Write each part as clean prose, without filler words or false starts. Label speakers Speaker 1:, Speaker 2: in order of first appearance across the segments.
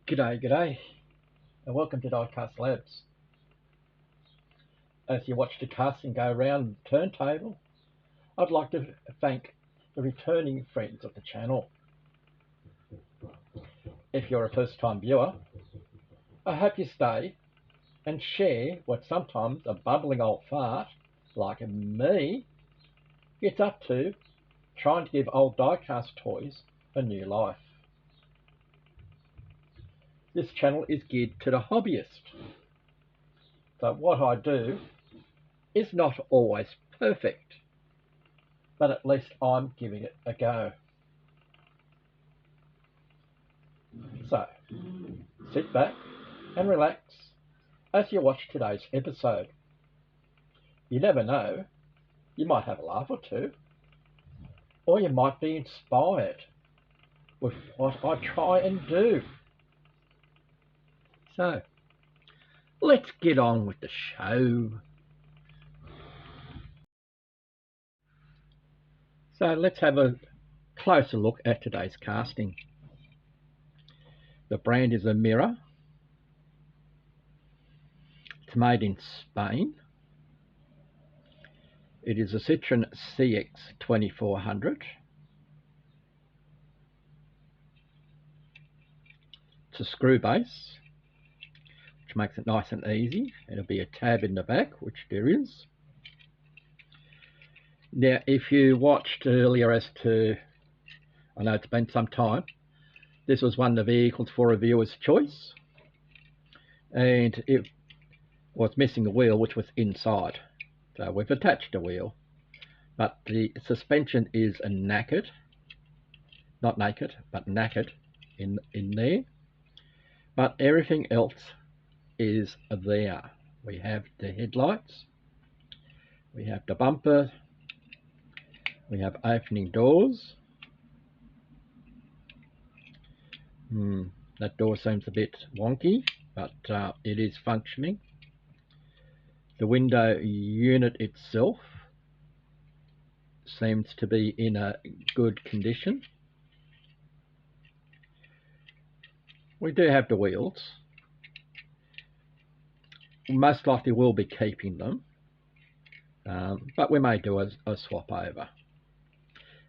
Speaker 1: G'day, and welcome to Diecast Labs. As you watch the casting go around the turntable, I'd like to thank the returning friends of the channel. If you're a first-time viewer, I hope you stay and share what sometimes a bubbling old fart like me gets up to, trying to give old diecast toys a new life. This channel is geared to the hobbyist, so what I do is not always perfect, but at least I'm giving it a go. So sit back and relax as you watch today's episode. You never know, you might have a laugh or two, or you might be inspired with what I try and do. So let's get on with the show. So let's have a closer look at today's casting. The brand is a MIRA. It's made in Spain. It is a Citreon CX 2400. It's a screw base, which makes it nice and easy. It'll be a tab in the back, which there is. Now, if you watched earlier as to, I know it's been some time, this was one of the vehicles for a viewer's choice, and it was missing a wheel which was inside. So we've attached a wheel, but the suspension is knackered, not naked, but knackered in there. But everything else is there. We have the headlights, we have the bumper, we have opening doors. That door seems a bit wonky, but it is functioning. The window unit itself seems to be in a good condition. We do have the wheels. Most likely we'll be keeping them, but we may do a swap over.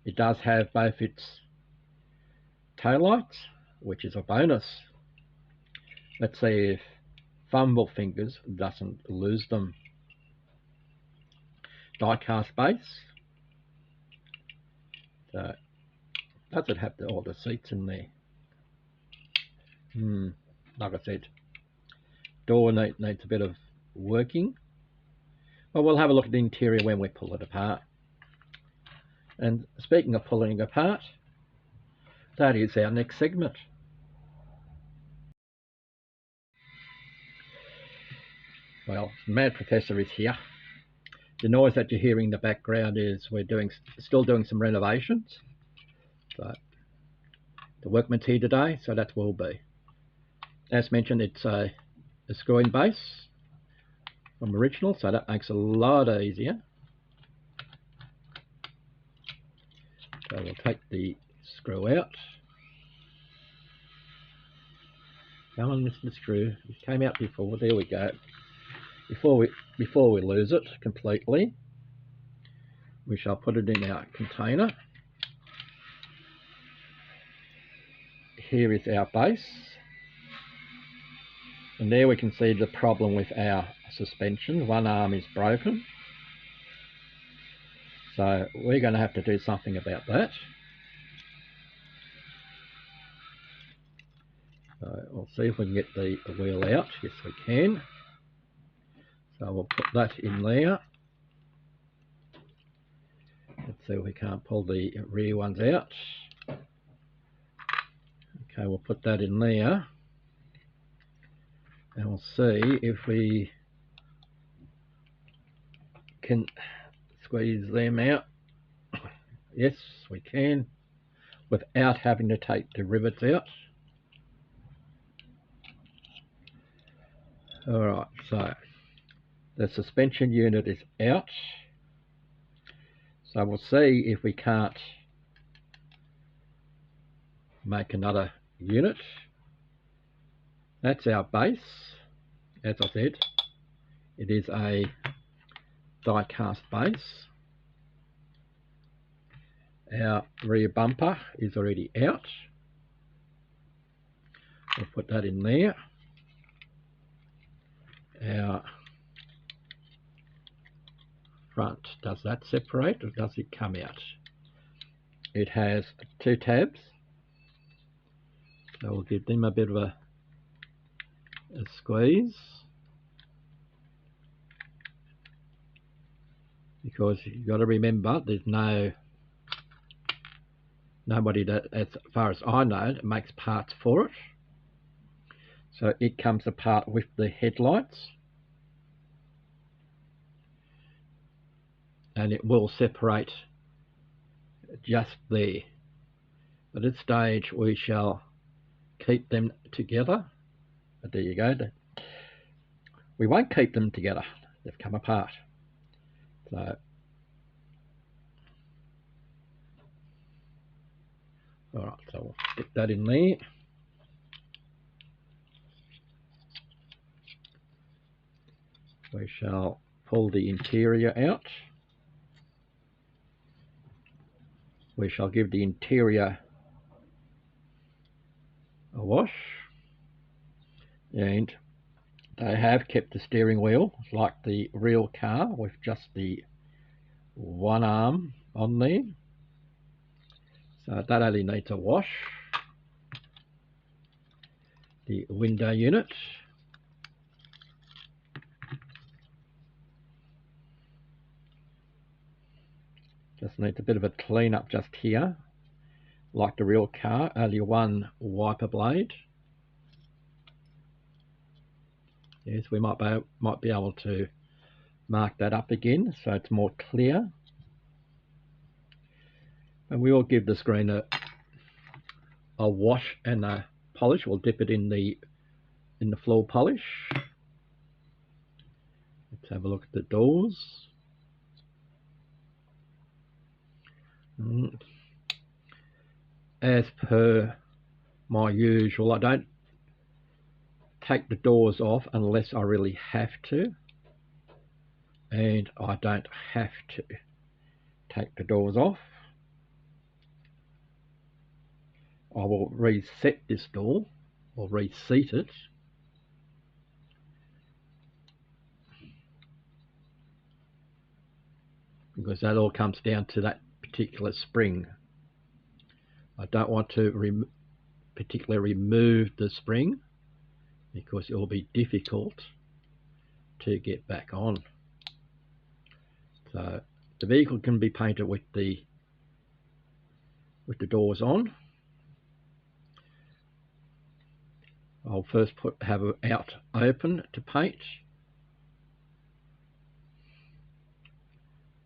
Speaker 1: It does have both its taillights, which is a bonus. Let's see if Fumble Fingers doesn't lose them. Diecast base. So, does it have all the seats in there? Like I said, door needs a bit of working. Well, we'll have a look at the interior when we pull it apart. And speaking of pulling apart, that is our next segment. Well, Mad Professor is here. The noise that you're hearing in the background is we're still doing some renovations. So the workman's here today, so that will be. As mentioned, it's a screw-in base from original, so that makes it a lot easier. So we'll take the screw out. Come on, Mr. Screw. It came out before. There we go. Before we lose it completely, we shall put it in our container. Here is our base. And there we can see the problem with our suspension. One arm is broken. So we're going to have to do something about that. So we'll see if we can get the wheel out. Yes, we can. So we'll put that in there. Let's see if we can't pull the rear ones out. Okay, we'll put that in there. And we'll see if we can squeeze them out. Yes, we can, without having to take the rivets out. Alright, so the suspension unit is out. So we'll see if we can't make another unit. That's our base. As I said, it is a die-cast base. Our rear bumper is already out. We'll put that in there. Our front, does that separate or does it come out? It has 2 tabs, so we'll give them a bit of a squeeze, because you've got to remember there's nobody that, as far as I know, that makes parts for it. So it comes apart with the headlights, and it will separate just there. At this stage we shall keep them together. But there you go. We won't keep them together. They've come apart. So alright, so we'll stick that in there. We shall pull the interior out. We shall give the interior a wash, and they have kept the steering wheel like the real car with just the one arm on there, so that only needs a wash. The window unit, just needs a bit of a clean up just here, like the real car, only one wiper blade. Yes, we might be able to mark that up again so it's more clear. And we will give the screen a wash and a polish. We'll dip it in the floor polish. Let's have a look at the doors. As per my usual, I don't take the doors off unless I really have to, and I don't have to take the doors off. I will reset this door, or reseat it, because that all comes down to that particular spring. I don't want to particularly remove the spring, because it will be difficult to get back on. So the vehicle can be painted with the doors on. I'll first have it out open to paint,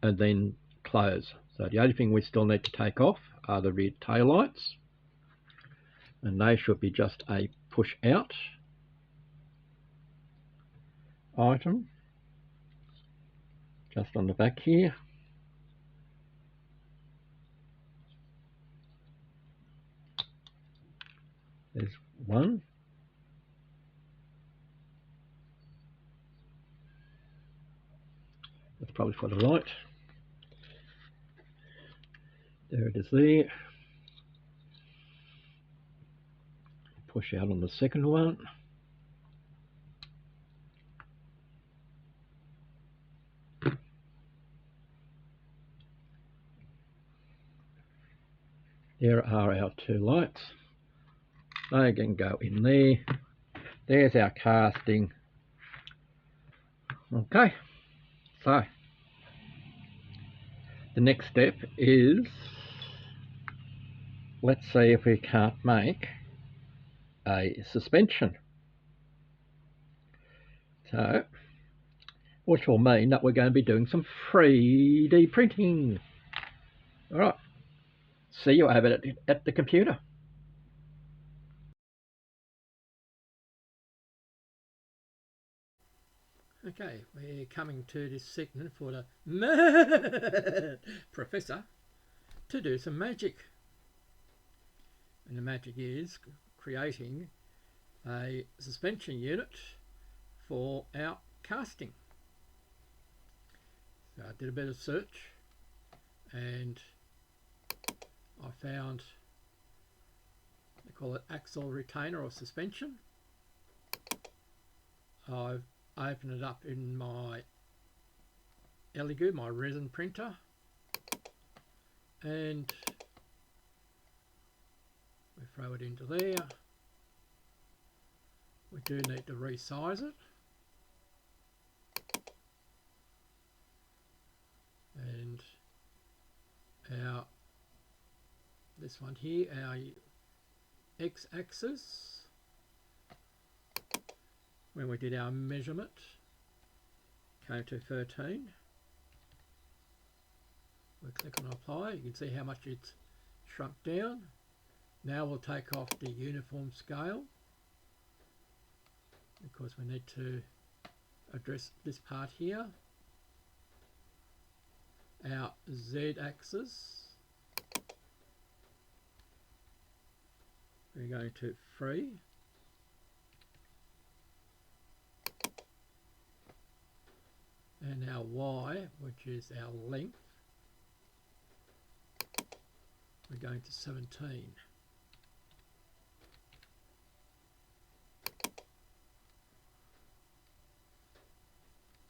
Speaker 1: and then close. So the only thing we still need to take off are the rear tail lights, and they should be just a push out item just on the back here. There's one. That's probably for the light. There it is there. Push out on the second one. There are our 2 lights. They can go in there. There's our casting. Okay, so the next step is, let's see if we can't make a suspension. So, which will mean that we're going to be doing some 3D printing. All right, see you over at the computer. Okay, we're coming to this segment for the professor to do some magic. And the magic is creating a suspension unit for our casting. So I did a bit of search and I found, they call it axle retainer or suspension. I've opened it up in my Elegoo, my resin printer, and we throw it into there. We do need to resize it, and our this one here, our x-axis, when we did our measurement, came to 13. We click on apply, you can see how much it's shrunk down. Now we'll take off the uniform scale because we need to address this part here. Our z-axis, we're going to 3. And our y, which is our length, we're going to 17.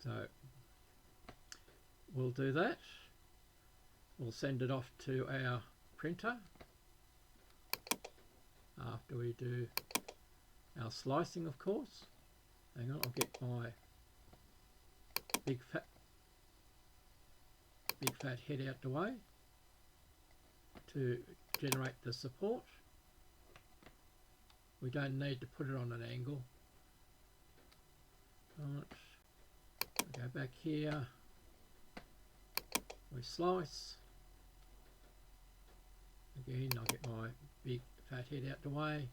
Speaker 1: So we'll do that. We'll send it off to our printer after we do our slicing, of course. Hang on, I'll get my big fat head out the way to generate the support. We don't need to put it on an angle. Right. We go back here, we slice. Again, I'll get my big fat head out the way,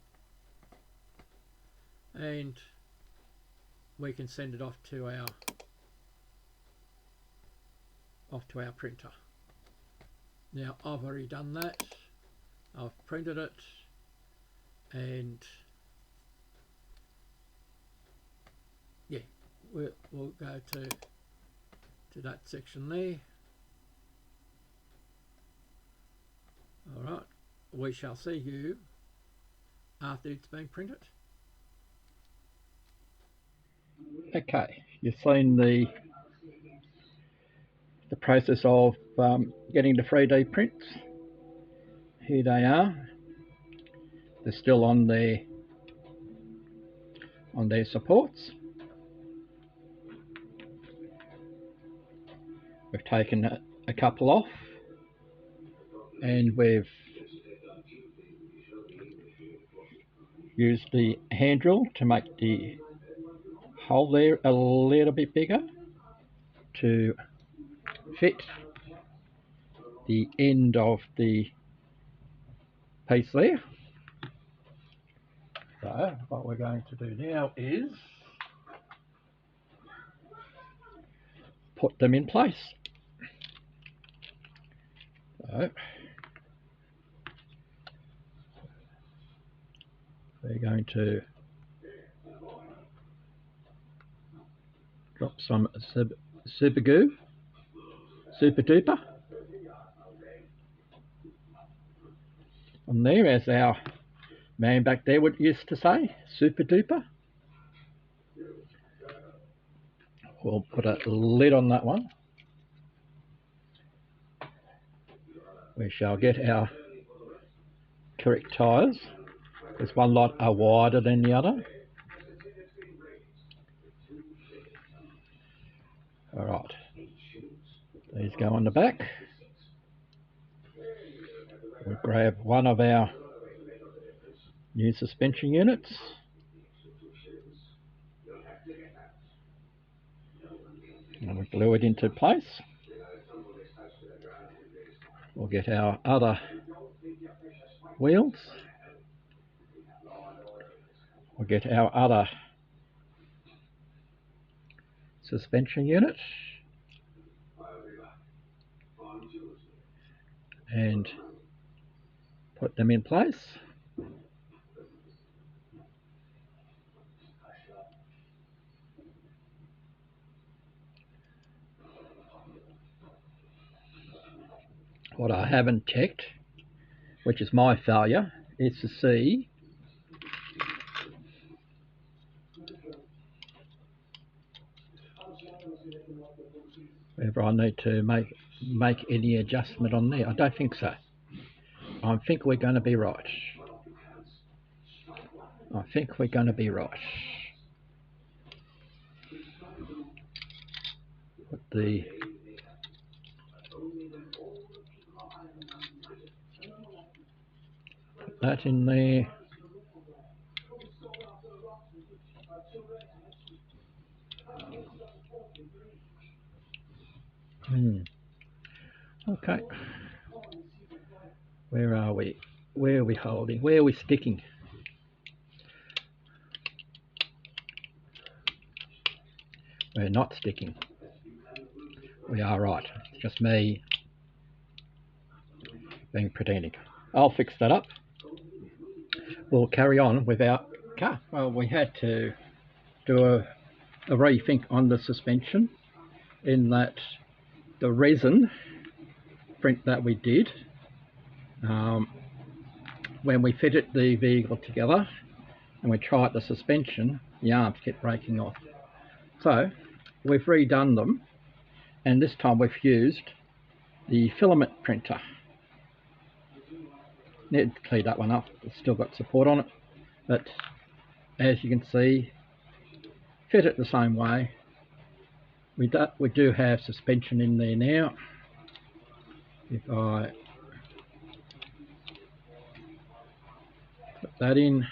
Speaker 1: and we can send it off to our printer. Now I've already done that. I've printed it, and yeah, we'll go to that section there. Alright, we shall see you after it's been printed. Okay, you've seen the process of getting the 3D prints. Here they are. They're still on their supports. We've taken a couple off, and we've used the hand drill to make the hole there a little bit bigger to fit the end of the piece there. So what we're going to do now is put them in place. So we're going to drop some super duper on there, as our man back there would used to say, super duper. We'll put a lid on that one. We shall get our correct tyres, because one lot are wider than the other. Alright, these go on the back. We'll grab one of our new suspension units. And we glue it into place. We'll get our other wheels. We'll get our other suspension unit. And put them in place. what I haven't checked, which is my failure, is to see whether I need to make any adjustment on there. I don't think so. I think we're going to be right. I think we're going to be right. Put that in there. Okay. Where are we? Where are we holding? Where are we sticking? We're not sticking. We are right. It's just me being pretending. I'll fix that up. We'll carry on with our car. Well, we had to do a rethink on the suspension, in that the resin print that we did, when we fitted the vehicle together and we tried the suspension, the arms kept breaking off. So we've redone them, and this time we've used the filament printer. Need to clean that one up. It's still got support on it, but as you can see, fit it the same way. We do have suspension in there now. If I put that in,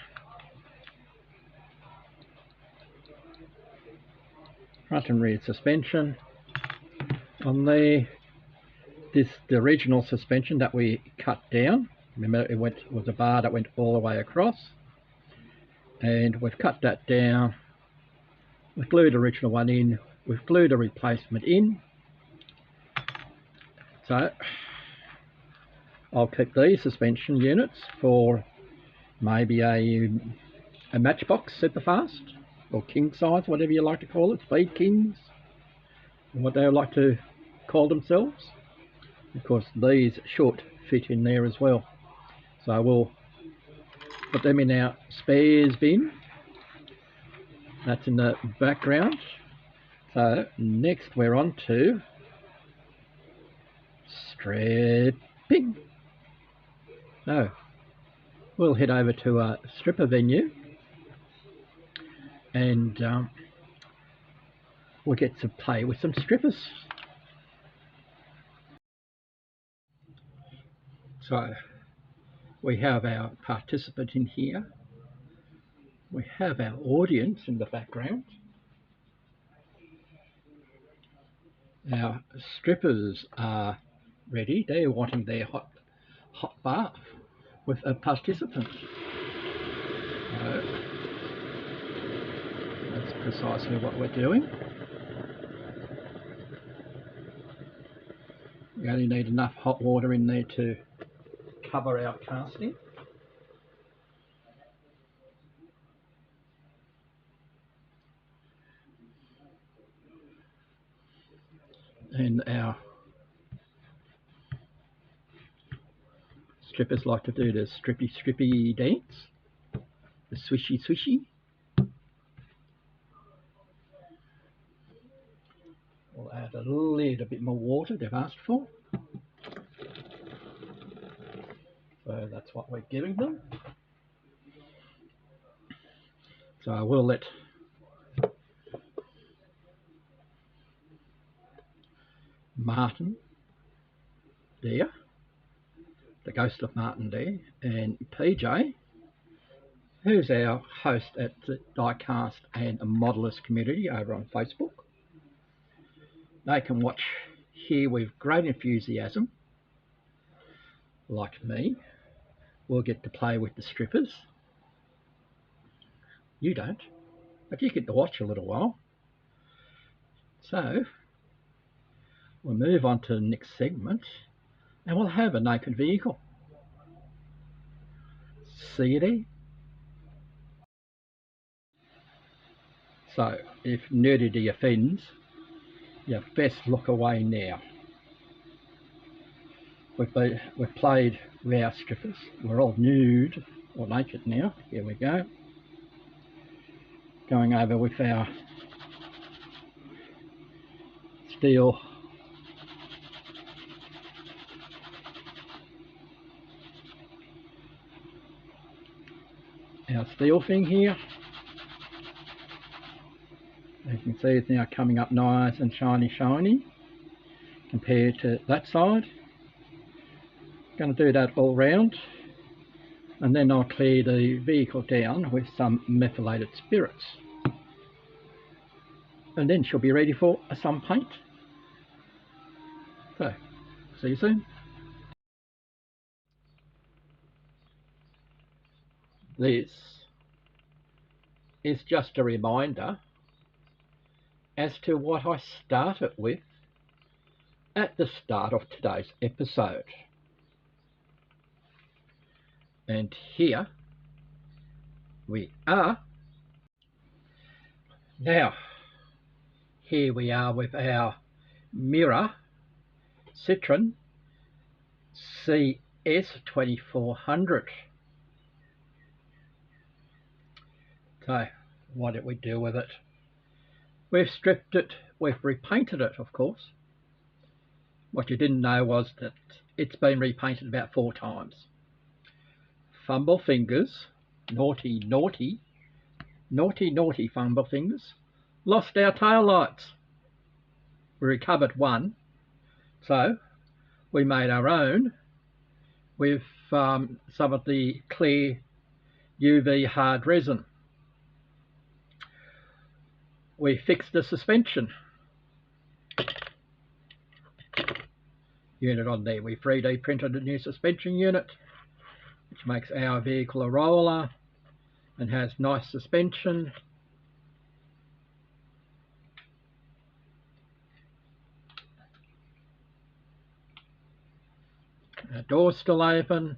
Speaker 1: front and rear suspension on there. This the original suspension that we cut down. Remember, it was a bar that went all the way across, and we've cut that down. We've glued the original one in. We've glued a replacement in. So I'll keep these suspension units for maybe a matchbox super fast, or king size, whatever you like to call it, speed kings, what they like to call themselves. Of course, these should fit in there as well. So we'll put them in our spares bin. That's in the background. So next we're on to stripping. So we'll head over to a stripper venue, and we'll get to play with some strippers. So we have our participant in here. We have our audience in the background. Our strippers are ready. They're wanting their hot bath with a participant. So that's precisely what we're doing. We only need enough hot water in there to cover our casting. And our strippers like to do the strippy dance, the swishy. We'll add a little bit more water they've asked for. So that's what we're giving them. So I will let Martin there, the ghost of Martin there, and PJ, who's our host at the Diecast and Modelers community over on Facebook. They can watch here with great enthusiasm, like me. We'll get to play with the strippers. You don't, but you get to watch a little while. So we'll move on to the next segment, and we'll have a naked vehicle. See you there. So if nudity offends, you best look away now. we've played with our strippers. We're all nude or naked now. Here we go. Going over with our steel thing here. As you can see, it's now coming up nice and shiny compared to that side. Going to do that all round, and then I'll clear the vehicle down with some methylated spirits, and then she'll be ready for some paint. So, see you soon. This is just a reminder as to what I started with at the start of today's episode. And here we are. Now, here we are with our MIRA Citreon CX 2400. So, what did we do with it? We've stripped it, we've repainted it, of course. What you didn't know was that it's been repainted about 4 times. Fumble fingers, naughty fumble fingers, lost our tail lights. We recovered one, so we made our own with some of the clear UV hard resin. We fixed the suspension unit on there. We 3D printed a new suspension unit, which makes our vehicle a roller and has nice suspension. Our door's still open.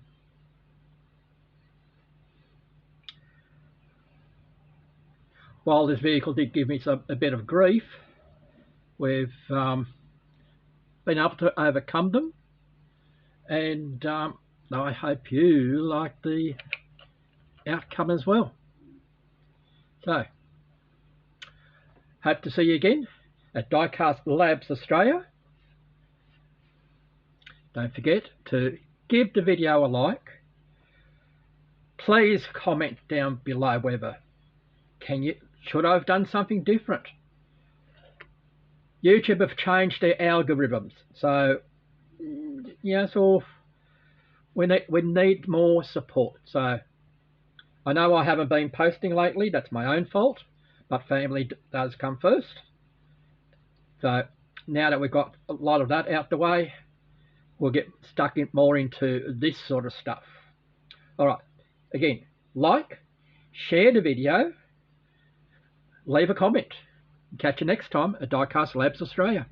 Speaker 1: While this vehicle did give me a bit of grief, we've been able to overcome them, and I hope you like the outcome as well. So, hope to see you again at Diecast Labs Australia. Don't forget to give the video a like. Please comment down below whether should I have done something different. YouTube have changed their algorithms, so yeah, so we need more support. So I know I haven't been posting lately, that's my own fault, but family does come first. So now that we've got a lot of that out the way, we'll get stuck more into this sort of stuff. Alright, again, like, share the video, leave a comment. Catch you next time at Diecast Labs Australia.